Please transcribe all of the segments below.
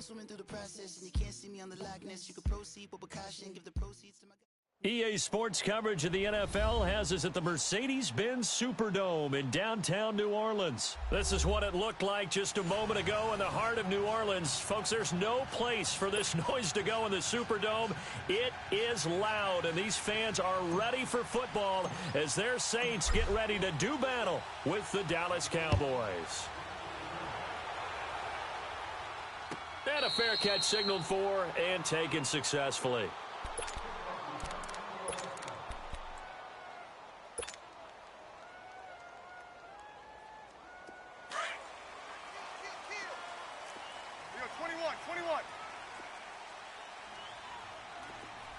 swimming through the process, and you can't see me on the Loch Ness. You can proceed, but with caution, give the proceeds to my... EA Sports coverage of the NFL has us at the Mercedes-Benz Superdome in downtown New Orleans. This is what it looked like just a moment ago in the heart of New Orleans. Folks, there's no place for this noise to go in the Superdome. It is loud, and these fans are ready for football as their Saints get ready to do battle with the Dallas Cowboys. And a fair catch signaled for and taken successfully.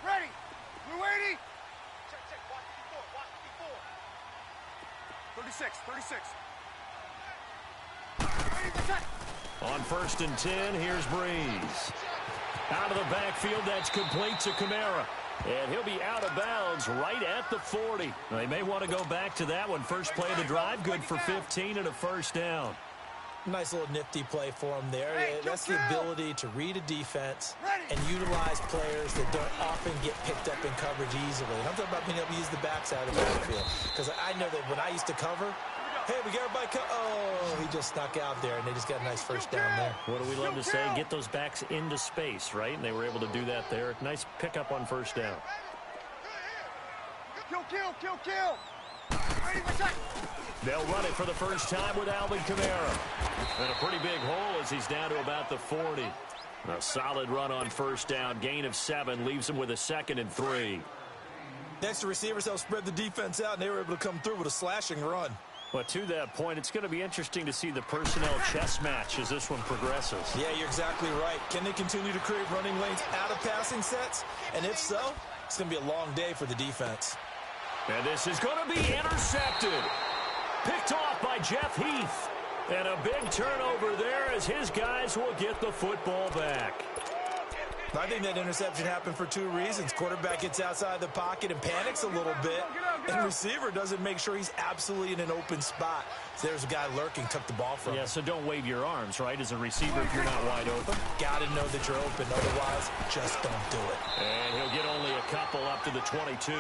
Ready. We're waiting. Check. Watch the before. 36. Ready for check. On 1st and 10, here's Breeze. Out of the backfield, that's complete to Kamara. And he'll be out of bounds right at the 40. They may want to go back to that one. First play of the drive, good for 15 and a first down. Nice little nifty play for him there. That's the ability to read a defense and utilize players that don't often get picked up in coverage easily. And I'm talking about being able to use the backside of the backfield. Because I know that when I used to cover, hey, we got everybody oh, he just snuck out there, and they just got a nice first down there. What do we love to say? Get those backs into space, right? And they were able to do that there. Nice pickup on first down. Kill. Ready for check. They'll run it for the first time with Alvin Kamara. And a pretty big hole as he's down to about the 40. A solid run on first down. Gain of 7 leaves him with a 2nd and 3. Next, the receivers helped spread the defense out, and they were able to come through with a slashing run. But to that point, it's going to be interesting to see the personnel chess match as this one progresses. Yeah, you're exactly right. Can they continue to create running lanes out of passing sets? And if so, it's going to be a long day for the defense. And this is going to be intercepted. Picked off by Jeff Heath. And a big turnover there as his guys will get the football back. I think that interception happened for 2 reasons. Quarterback gets outside the pocket and panics a little bit. And receiver doesn't make sure he's absolutely in an open spot. So there's a guy lurking, took the ball from him. Yeah, so don't wave your arms, right, as a receiver if you're not wide open. Got to know that you're open. Otherwise, just don't do it. And he'll get only a couple up to the 22.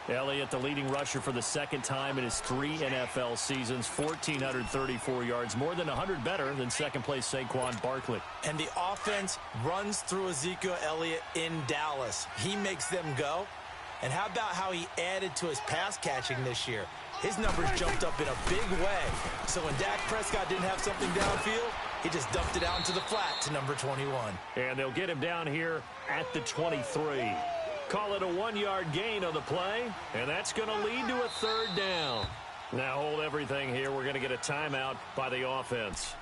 Elliott, the leading rusher for the 2nd time in his 3 NFL seasons, 1,434 yards, more than 100 better than second-place Saquon Barkley. And the offense runs through Ezekiel Elliott in Dallas. He makes them go. And how about how he added to his pass catching this year? His numbers jumped up in a big way. So when Dak Prescott didn't have something downfield, he just dumped it out into the flat to number 21. And they'll get him down here at the 23. Call it a 1-yard gain on the play, and that's going to lead to a 3rd down. Now hold everything here. We're going to get a timeout by the offense.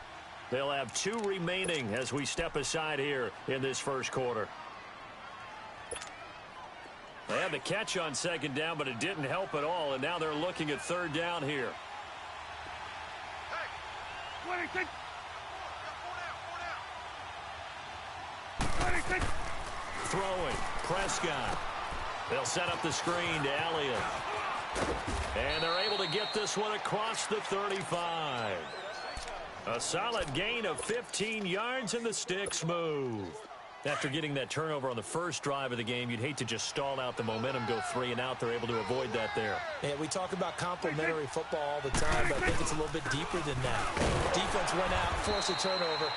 They'll have 2 remaining as we step aside here in this first quarter. They had the catch on 2nd down, but it didn't help at all, and now they're looking at 3rd down here. Throwing, Prescott. They'll set up the screen to Elliott. And they're able to get this one across the 35. A solid gain of 15 yards, and the sticks move. After getting that turnover on the first drive of the game, you'd hate to just stall out the momentum, go 3 and out. They're able to avoid that there. Yeah, we talk about complementary football all the time, but I think it's a little bit deeper than that. Defense went out, forced a turnover,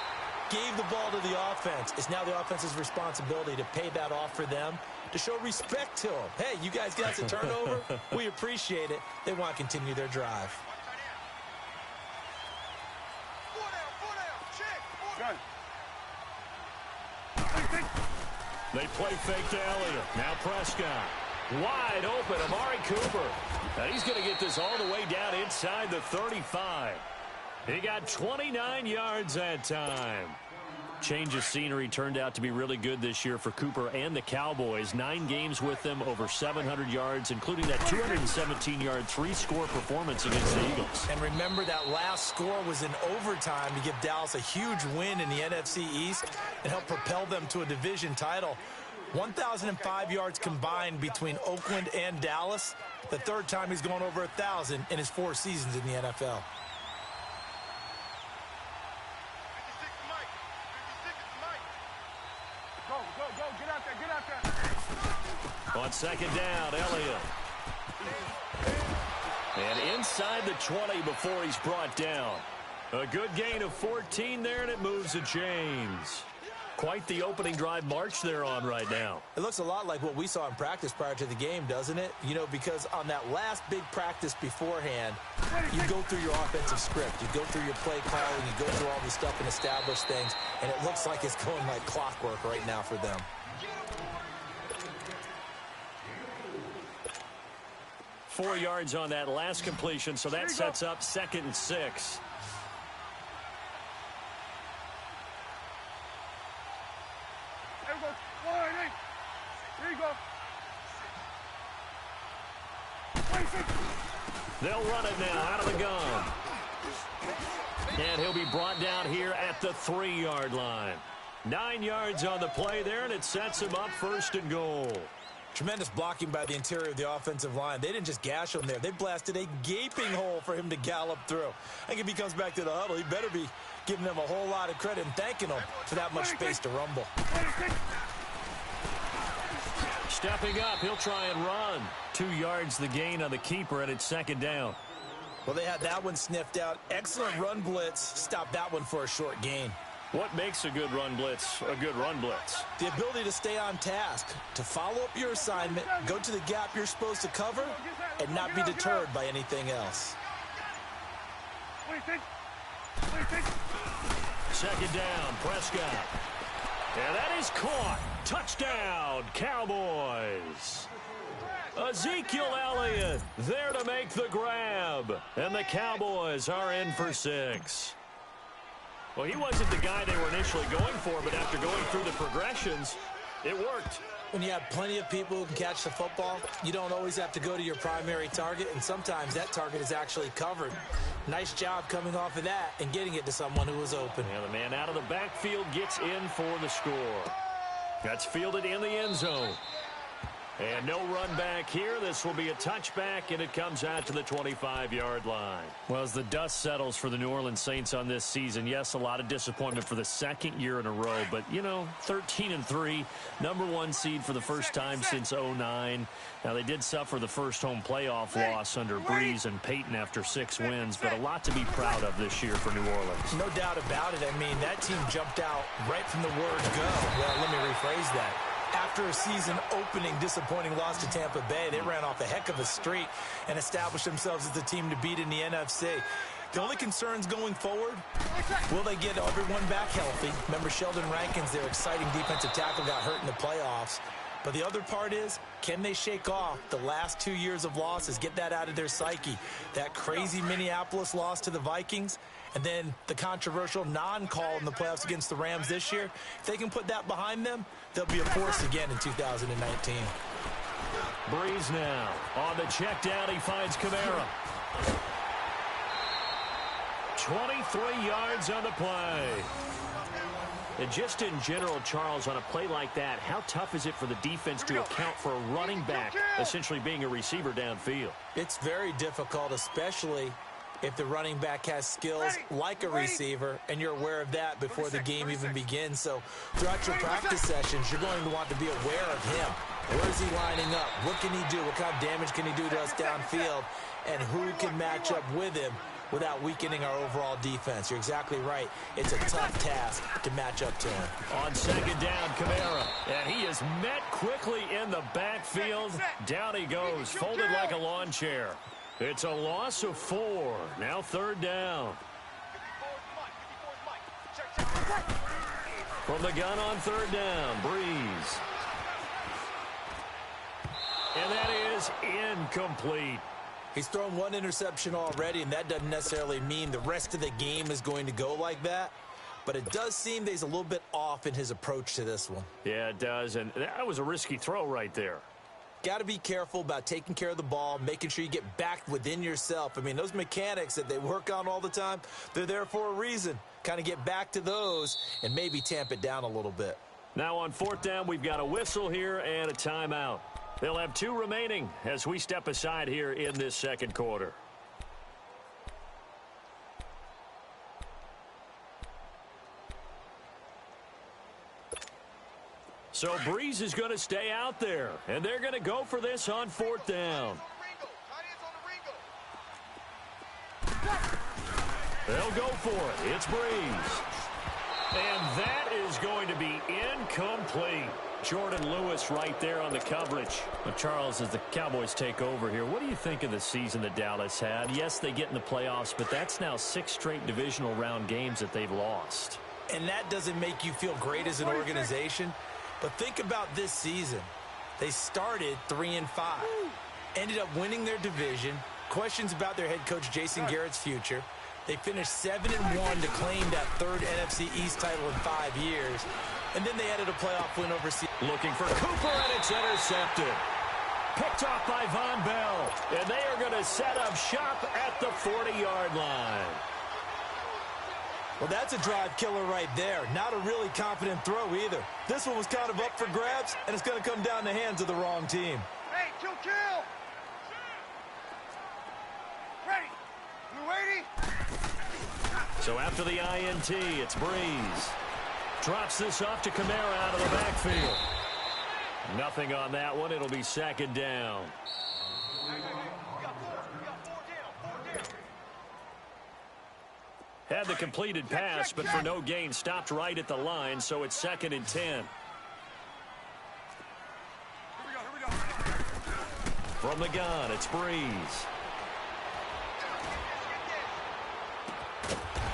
gave the ball to the offense. It's now the offense's responsibility to pay that off for them, to show respect to them. Hey, you guys got a turnover? We appreciate it. They want to continue their drive. They play fake to Elliott. Now Prescott. Wide open, Amari Cooper. And he's going to get this all the way down inside the 35. He got 29 yards that time. Change of scenery turned out to be really good this year for Cooper and the Cowboys. 9 games with them, over 700 yards, including that 217-yard 3-score performance against the Eagles. And remember, that last score was in overtime to give Dallas a huge win in the NFC East and help propel them to a division title. 1,005 yards combined between Oakland and Dallas. The 3rd time he's gone over 1,000 in his 4 seasons in the NFL. go. Get out there. Get out there. On second down, Elliott. And inside the 20 before he's brought down. A good gain of 14 there, and it moves the chains. Quite the opening drive march they're on right now. It looks a lot like what we saw in practice prior to the game, doesn't it? You know, because on that last big practice beforehand, you go through your offensive script. You go through your play calling. You go through all the stuff and establish things. And it looks like it's going like clockwork right now for them. 4 yards on that last completion, so that sets up 2nd and 6. There we go. 1-8. Here you go. 26. They'll run it now out of the gun. And he'll be brought down here at the 3-yard line. 9 yards on the play there, and it sets him up 1st and goal. Tremendous blocking by the interior of the offensive line. They didn't just gash him there. They blasted a gaping hole for him to gallop through. I think if he comes back to the huddle, he better be giving them a whole lot of credit and thanking them for that much space to rumble. Stepping up, he'll try and run. 2 yards the gain on the keeper, and it's 2nd down. Well, they had that one sniffed out. Excellent run blitz. Stopped that one for a short gain. What makes a good run blitz a good run blitz? The ability to stay on task, to follow up your assignment, go to the gap you're supposed to cover, and not be deterred by anything else. 26. 2nd down, Prescott. And that is caught. Touchdown, Cowboys. Ezekiel Elliott there to make the grab. And the Cowboys are in for 6. Well, he wasn't the guy they were initially going for, but after going through the progressions, it worked. When you have plenty of people who can catch the football, you don't always have to go to your primary target, and sometimes that target is actually covered. Nice job coming off of that and getting it to someone who was open. And the man out of the backfield gets in for the score. That's fielded in the end zone. And no run back here. This will be a touchback, and it comes out to the 25-yard line. Well, as the dust settles for the New Orleans Saints on this season, yes, a lot of disappointment for the 2nd year in a row. But, you know, 13-3, #1 seed for the first time since 2009. Now, they did suffer the first home playoff loss under Breeze and Peyton after 6 wins, but a lot to be proud of this year for New Orleans. No doubt about it. I mean, that team jumped out right from the word go. Well, let me rephrase that. After a season-opening disappointing loss to Tampa Bay, they ran off a heck of a streak and established themselves as the team to beat in the NFC. The only concerns going forward, will they get everyone back healthy? Remember, Sheldon Rankins, their exciting defensive tackle, got hurt in the playoffs. But the other part is, can they shake off the last 2 years of losses, get that out of their psyche? That crazy Minneapolis loss to the Vikings, and then the controversial non-call in the playoffs against the Rams this year. If they can put that behind them, they'll be a force again in 2019. Breeze now on the check down. He finds Kamara. 23 yards on the play. And just in general, Charles, on a play like that, how tough is it for the defense to account for a running back essentially being a receiver downfield? It's very difficult, especially if the running back has skills like a receiver, and you're aware of that before the game even begins. So throughout your practice sessions, you're going to want to be aware of him. Where is he lining up? What can he do? What kind of damage can he do to us downfield? And who can match up with him without weakening our overall defense? You're exactly right. It's a tough task to match up to him. On 2nd down, Kamara. And he is met quickly in the backfield. Down he goes, folded like a lawn chair. It's a loss of 4. Now 3rd down. From the gun on 3rd down, Breeze. And that is incomplete. He's thrown 1 interception already, and that doesn't necessarily mean the rest of the game is going to go like that. But it does seem that he's a little bit off in his approach to this one. Yeah, it does, and that was a risky throw right there. Got to be careful about taking care of the ball, making sure you get back within yourself. I mean, those mechanics that they work on all the time, they're there for a reason. Kind of get back to those and maybe tamp it down a little bit. Now on 4th down, we've got a whistle here and a timeout. They'll have 2 remaining as we step aside here in this 2nd quarter. So Breeze is going to stay out there, and they're going to go for this on 4th down. They'll go for it. It's Breeze. And that is going to be incomplete. Jordan Lewis right there on the coverage. Well, Charles, as the Cowboys take over here, what do you think of the season that Dallas had? Yes, they get in the playoffs, but that's now 6 straight divisional round games that they've lost. And that doesn't make you feel great as an organization. But think about this season. They started 3-5, ended up winning their division. Questions about their head coach Jason Garrett's future. They finished 7-1 to claim that 3rd NFC East title in 5 years. And then they added a playoff win over Seattle. Looking for Cooper, and it's intercepted. Picked off by Von Bell. And they are going to set up shop at the 40-yard line. Well, that's a drive killer right there. Not a really confident throw either. This one was kind of up for grabs, and it's going to come down in the hands of the wrong team. Hey, kill. Ready. You waiting? So after the INT, it's Breeze. Drops this off to Kamara out of the backfield. Nothing on that one. It'll be 2nd down. Had the completed pass, but for no gain, stopped right at the line, so it's 2nd and 10. Here we go. From the gun, it's Breeze.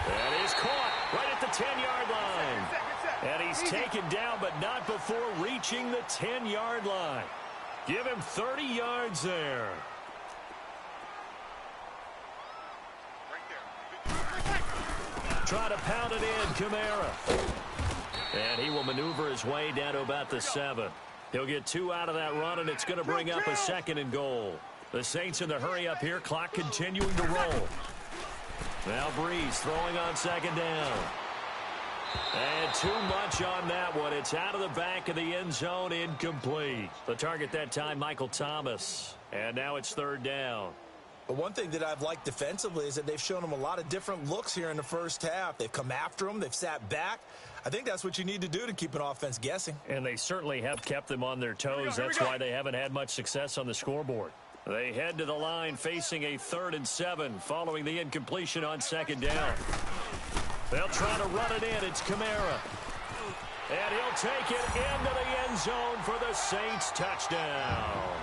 And he's caught right at the 10-yard line. And he's taken down, but not before reaching the 10-yard line. Give him 30 yards there. Try to pound it in, Kamara. And he will maneuver his way down to about the 7. He'll get 2 out of that run, and it's going to bring up a 2nd and goal. The Saints in the hurry up here, clock continuing to roll. Now Breeze throwing on 2nd down. And too much on that one. It's out of the back of the end zone, incomplete. The target that time, Michael Thomas. And now it's 3rd down. But one thing that I've liked defensively is that they've shown them a lot of different looks here in the first half. They've come after them. They've sat back. I think that's what you need to do to keep an offense guessing. And they certainly have kept them on their toes. That's why they haven't had much success on the scoreboard. They head to the line facing a 3rd and 7 following the incompletion on 2nd down. They'll try to run it in. It's Kamara. And he'll take it into the end zone for the Saints touchdown.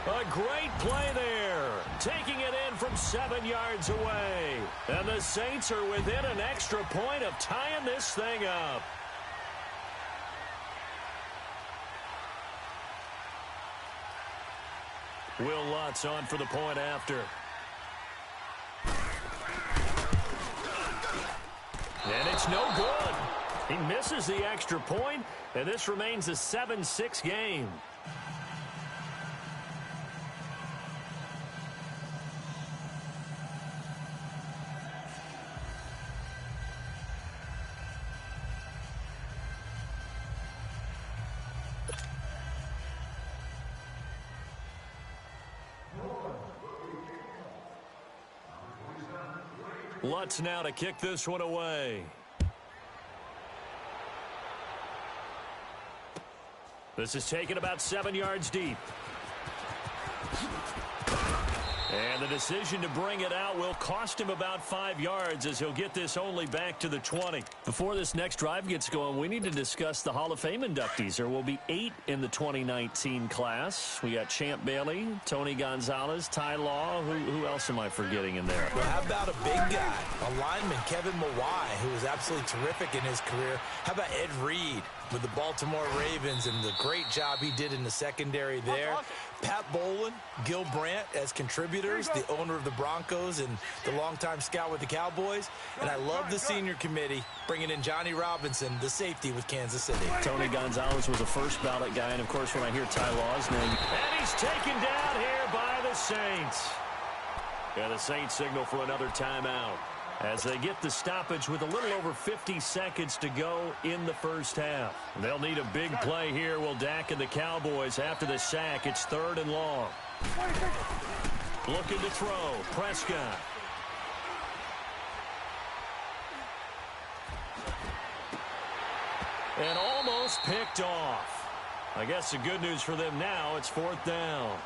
A great play there. Taking it in from 7 yards away. And the Saints are within an extra point of tying this thing up. Will Lutz on for the point after. And it's no good. He misses the extra point, and this remains a 7-6 game. Lutz now to kick this one away. This is taken about 7 yards deep. And the decision to bring it out will cost him about 5 yards as he'll get this only back to the 20. Before this next drive gets going, we need to discuss the Hall of Fame inductees. There will be 8 in the 2019 class. We got Champ Bailey, Tony Gonzalez, Ty Law. Who else am I forgetting in there? Well, how about a big guy, a lineman, Kevin Mawai, who was absolutely terrific in his career. How about Ed Reed with the Baltimore Ravens and the great job he did in the secondary there. Pat Bowlen, Gil Brandt as contributors, the owner of the Broncos and the longtime scout with the Cowboys. And I love the senior committee bringing in Johnny Robinson, the safety with Kansas City. Tony Gonzalez was a first ballot guy, and of course when I hear Ty Law's name. And he's taken down here by the Saints. And the Saints signal for another timeout as they get the stoppage with a little over 50 seconds to go in the first half. They'll need a big play here, will Dak and the Cowboys after the sack. It's 3rd and long. Looking to throw. Prescott. And almost picked off. I guess the good news for them now, it's 4th down.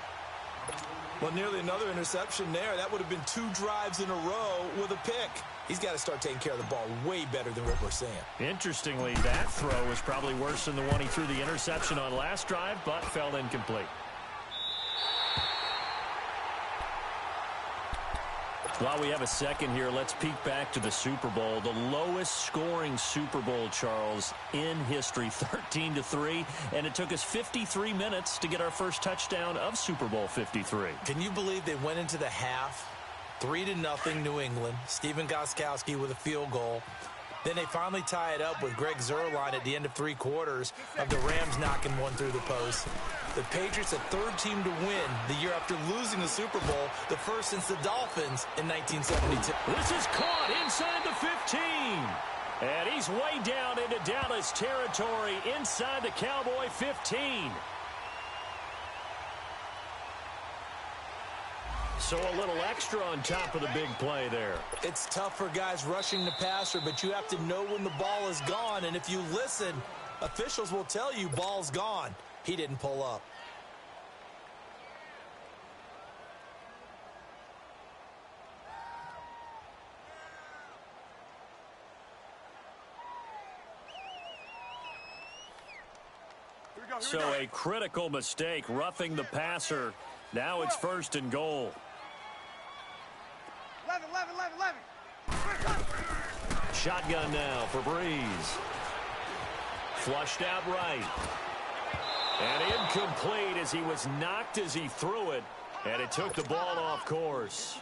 Well, nearly another interception there. That would have been 2 drives in a row with a pick. He's got to start taking care of the ball way better than what we're saying. Interestingly, that throw was probably worse than the one he threw the interception on last drive, but fell incomplete. While we have a second here, let's peek back to the Super Bowl. The lowest scoring Super Bowl, Charles, in history, 13-3. And it took us 53 minutes to get our first touchdown of Super Bowl 53. Can you believe they went into the half, 3-0 New England, Stephen Gostkowski with a field goal. Then they finally tie it up with Greg Zuerlein at the end of 3 quarters of the Rams knocking one through the post. The Patriots, a 3rd team to win the year after losing the Super Bowl, the first since the Dolphins in 1972. This is caught inside the 15. And he's way down into Dallas territory inside the Cowboy 15. So a little extra on top of the big play there. It's tough for guys rushing the passer, but you have to know when the ball is gone. And if you listen, officials will tell you ball's gone. He didn't pull up. So a critical mistake, roughing the passer. Now it's 1st and goal. 11. Shotgun now for Breeze. Flushed out right. And incomplete as he was knocked as he threw it. And it took the ball off course.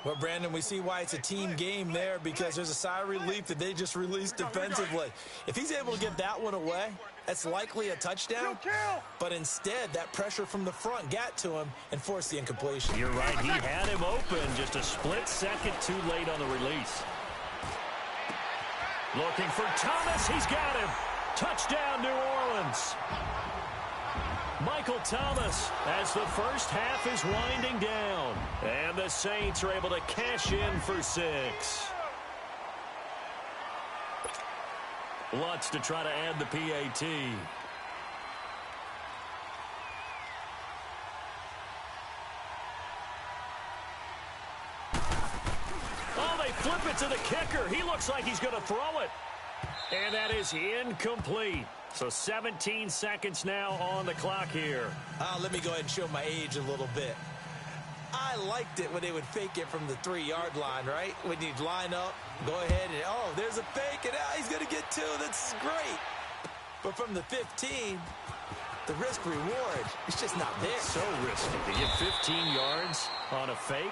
Well, Brandon, we see why it's a team game there, because there's a sigh of relief that they just released defensively. If he's able to get that one away, that's likely a touchdown. But instead, that pressure from the front got to him and forced the incompletion. You're right. He had him open just a split second too late on the release. Looking for Thomas. He's got him. Touchdown, New Orleans. Michael Thomas as the first half is winding down. And the Saints are able to cash in for 6. Lutz to try to add the PAT. Oh, they flip it to the kicker. He looks like he's going to throw it. And that is incomplete. So 17 seconds now on the clock here. Let me go ahead and show my age a little bit. I liked it when they would fake it from the 3-yard line, right? When you'd line up, go ahead and, oh, there's a fake, and he's going to get 2. That's great. But from the 15, the risk-reward is just not there. So risky to get 15 yards on a fake.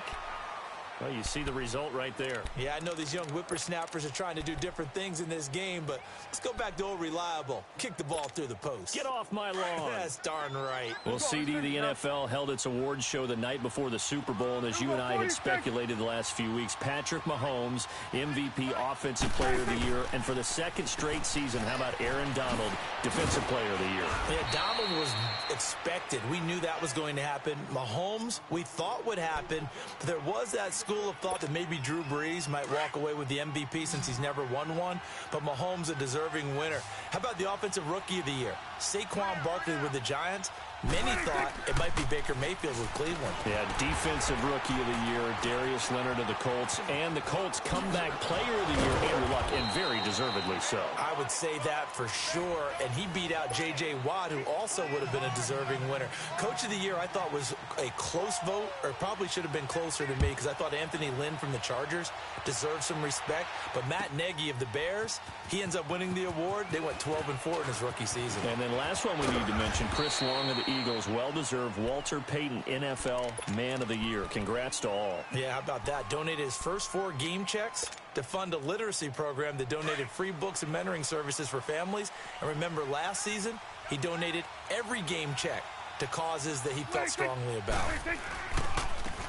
Well, you see the result right there. Yeah, I know these young whippersnappers are trying to do different things in this game, but let's go back to old reliable. Kick the ball through the post. Get off my lawn. That's darn right. Well, CD, the NFL held its awards show the night before the Super Bowl, and as you and I had speculated the last few weeks, Patrick Mahomes, MVP Offensive Player of the Year, and for the 2nd straight season, how about Aaron Donald, Defensive Player of the Year? Yeah, Donald was expected. We knew that was going to happen. Mahomes, we thought would happen. There was that school of thought that maybe Drew Brees might walk away with the MVP since he's never won one, but Mahomes a deserving winner. How about the Offensive Rookie of the Year? Saquon Barkley with the Giants. Many thought it might be Baker Mayfield with Cleveland. Yeah, Defensive Rookie of the Year, Darius Leonard of the Colts, and the Colts Comeback Player of the Year, Andrew Luck, and very deservedly so. I would say that for sure, and he beat out J.J. Watt, who also would have been a deserving winner. Coach of the Year, I thought, was a close vote, or probably should have been closer to me, because I thought Anthony Lynn from the Chargers deserved some respect, but Matt Nagy of the Bears, he ends up winning the award. They went 12-4 in his rookie season. And then last one we need to mention, Chris Long of the Eagles, well-deserved Walter Payton NFL Man of the Year. Congrats to all. Yeah, how about that? Donated his first 4 game checks to fund a literacy program that donated free books and mentoring services for families. And remember, last season, he donated every game check to causes that he felt strongly about.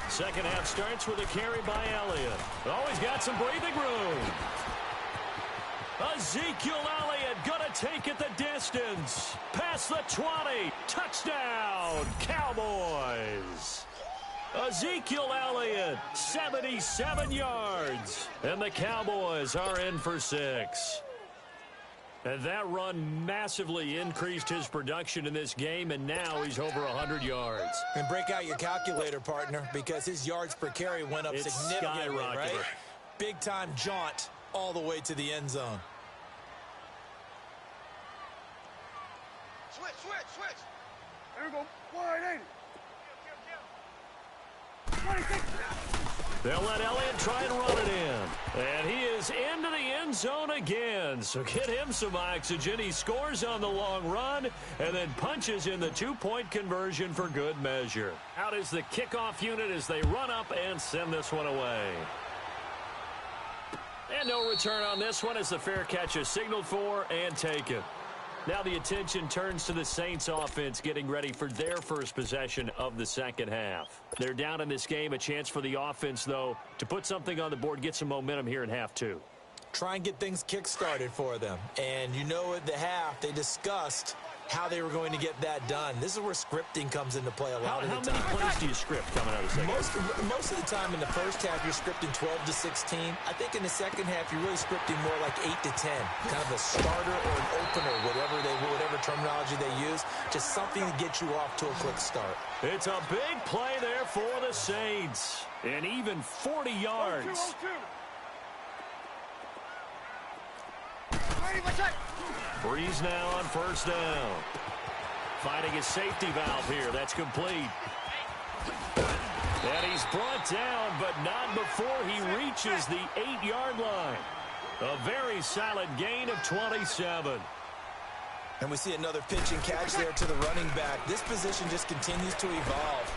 Second half starts with a carry by Elliott. Always got some breathing room. Ezekiel Elliott gonna take it the distance. Past the 20. Touchdown, Cowboys. Ezekiel Elliott, 77 yards. And the Cowboys are in for 6. And that run massively increased his production in this game, and now he's over 100 yards. And break out your calculator, partner, because his yards per carry went up significantly, right? Big-time jaunt all the way to the end zone. Switch. There we go. 180. 26. They'll let Elliott try and run it in. And he is into the end zone again. So get him some oxygen. He scores on the long run and then punches in the two-point conversion for good measure. Out is the kickoff unit as they run up and send this one away. And no return on this one as the fair catch is signaled for and taken. Now the attention turns to the Saints offense getting ready for their first possession of the second half. They're down in this game. A chance for the offense, though, to put something on the board, get some momentum here in half two. Try and get things kick-started for them. And you know at the half, they discussed how they were going to get that done. This is where scripting comes into play a lot of the time. How many plays do you script coming out of the second half? Most of the time in the first half, you're scripting 12 to 16. I think in the second half, you're really scripting more like 8 to 10. Kind of a starter or an opener, whatever terminology they use. Just something to get you off to a quick start. It's a big play there for the Saints. And even 40 yards. 2-2. Breeze now on first down. Finding his safety valve here. That's complete. And he's brought down, but not before he reaches the 8-yard line. A very solid gain of 27. And we see another pitch and catch there to the running back. This position just continues to evolve.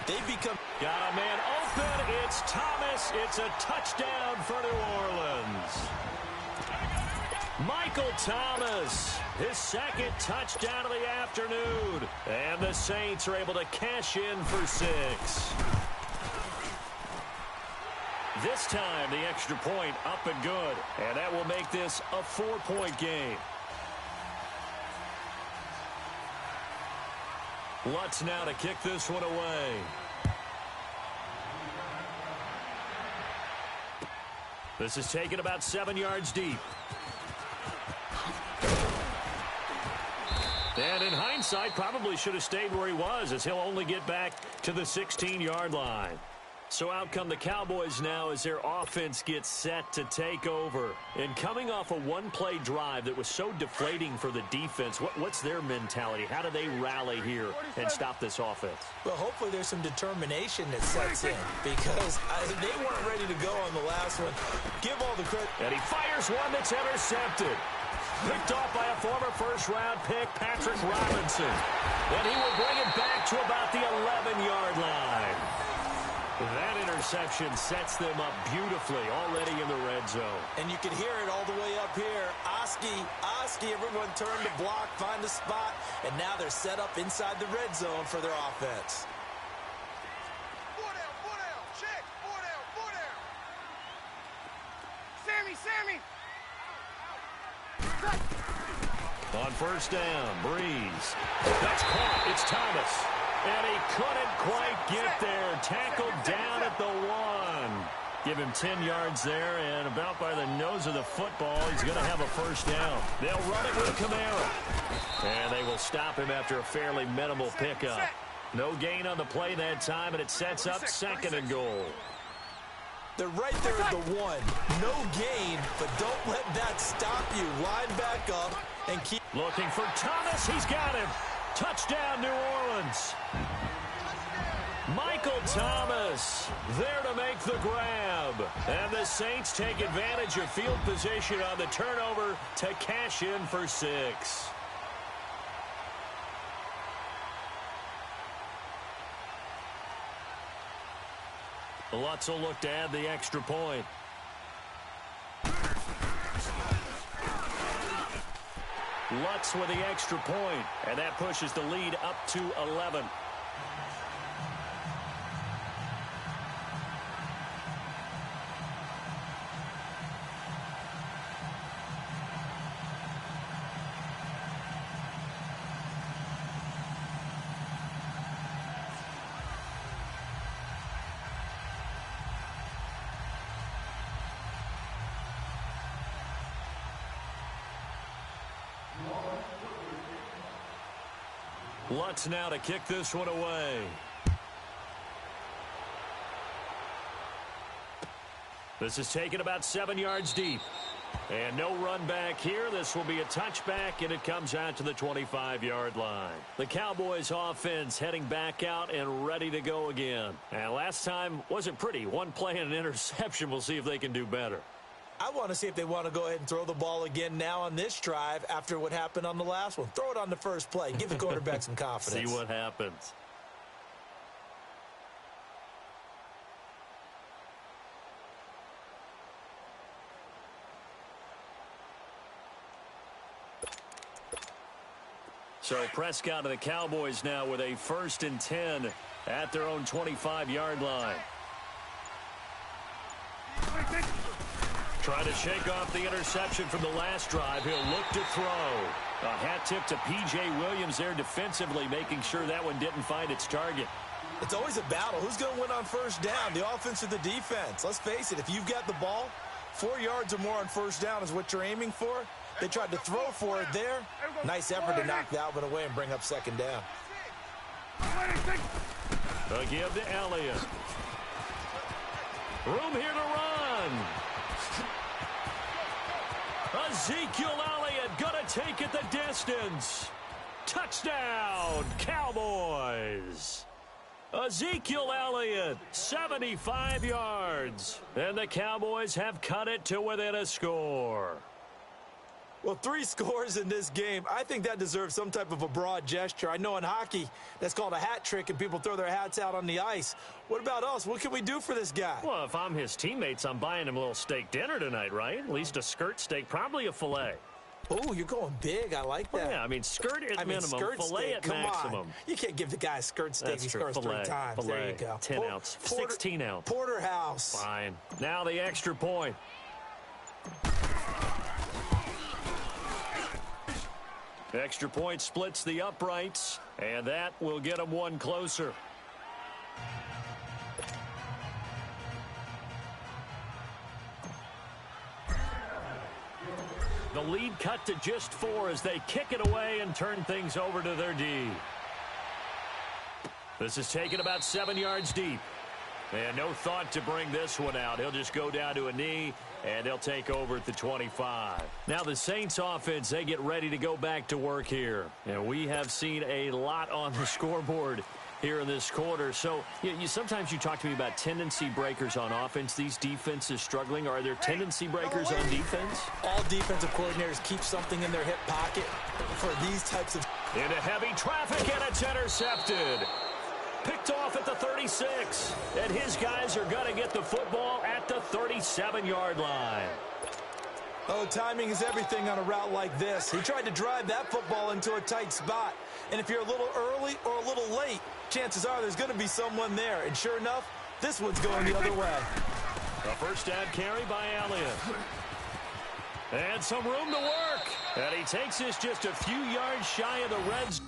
They become... Got a man open. It's Thomas. It's a touchdown for New Orleans. Michael Thomas, his second touchdown of the afternoon. And the Saints are able to cash in for 6. This time, the extra point up and good. And that will make this a 4-point game. Lutz now to kick this one away. This is taken about 7 yards deep. And in hindsight, probably should have stayed where he was, as he'll only get back to the 16-yard line. So out come the Cowboys now as their offense gets set to take over. And coming off a one-play drive that was so deflating for the defense, what's their mentality? How do they rally here and stop this offense? Well, hopefully there's some determination that sets in, because they weren't ready to go on the last one. Give all the credit. And he fires one that's intercepted. Picked off by a former first-round pick, Patrick Robinson. And he will bring it back to about the 11-yard line. That interception sets them up beautifully already in the red zone. And you can hear it all the way up here. Oski, everyone turned to block, find a spot, and now they're set up inside the red zone for their offense. 4 down, check, 4 down. Sammy. On first down, Breeze. That's caught. It's Thomas. And he couldn't quite get there. Tackled down at the 1. Give him 10 yards there, and about by the nose of the football, he's going to have a first down. They'll run it with Kamara. And they will stop him after a fairly minimal pickup. No gain on the play that time, and it sets up 2nd and goal. They're right there at the 1. No gain, but don't let that stop you. Line back up and keep... Looking for Thomas. He's got him. Touchdown, New Orleans. Michael Thomas there to make the grab. And the Saints take advantage of field position on the turnover to cash in for 6. Lutz will look to add the extra point. Lutz with the extra point, and that pushes the lead up to 11. Lutz now to kick this one away. This is taken about 7 yards deep. And no run back here. This will be a touchback, and it comes out to the 25-yard line. The Cowboys offense heading back out and ready to go again. And last time wasn't pretty. One play and an interception. We'll see if they can do better. I want to see if they want to go ahead and throw the ball again now on this drive after what happened on the last one. Throw it on the first play. Give the quarterback some confidence. See what happens. So Prescott and the Cowboys now with a 1st and 10 at their own 25-yard line. Trying to shake off the interception from the last drive. He'll look to throw. A hat tip to P.J. Williams there defensively, making sure that one didn't find its target. It's always a battle. Who's going to win on first down, the offense or the defense? Let's face it, if you've got the ball, 4 yards or more on first down is what you're aiming for. They tried to throw for it there. Nice effort to knock that one away and bring up 2nd down. A give to Elliott. Room here to run. Ezekiel Elliott going to take it the distance. Touchdown, Cowboys. Ezekiel Elliott, 75 yards. And the Cowboys have cut it to within a score. Well, 3 scores in this game. I think that deserves some type of a broad gesture. I know in hockey, that's called a hat trick, and people throw their hats out on the ice. What about us? What can we do for this guy? Well, if I'm his teammates, I'm buying him a little steak dinner tonight, right? At least a skirt steak, probably a filet. Oh, you're going big. I like that. Well, yeah, I mean, skirt at minimum, skirt filet steak, at come maximum. On. You can't give the guy a skirt steak. That's He true. scores Filet, 3 times. Filet, There you go. 10 ounce, 16 ounce. Porterhouse. Fine. Now the extra point. Extra point splits the uprights, and that will get them one closer. The lead cut to just 4 as they kick it away and turn things over to their D. This is taken about 7 yards deep. And no thought to bring this one out. He'll just go down to a knee, and they'll take over at the 25. Now the Saints offense, they get ready to go back to work here. And we have seen a lot on the scoreboard here in this quarter. So sometimes you talk to me about tendency breakers on offense. These defenses struggling. Are there tendency breakers on defense? All defensive coordinators keep something in their hip pocket for these types of... Into heavy traffic, and it's intercepted. Picked off at the 36. And his guys are going to get the football at the 37-yard line. Oh, timing is everything on a route like this. He tried to drive that football into a tight spot. And if you're a little early or a little late, chances are there's going to be someone there. And sure enough, this one's going the other way. A first down carry by Elliott. And some room to work. And he takes this just a few yards shy of the red zone.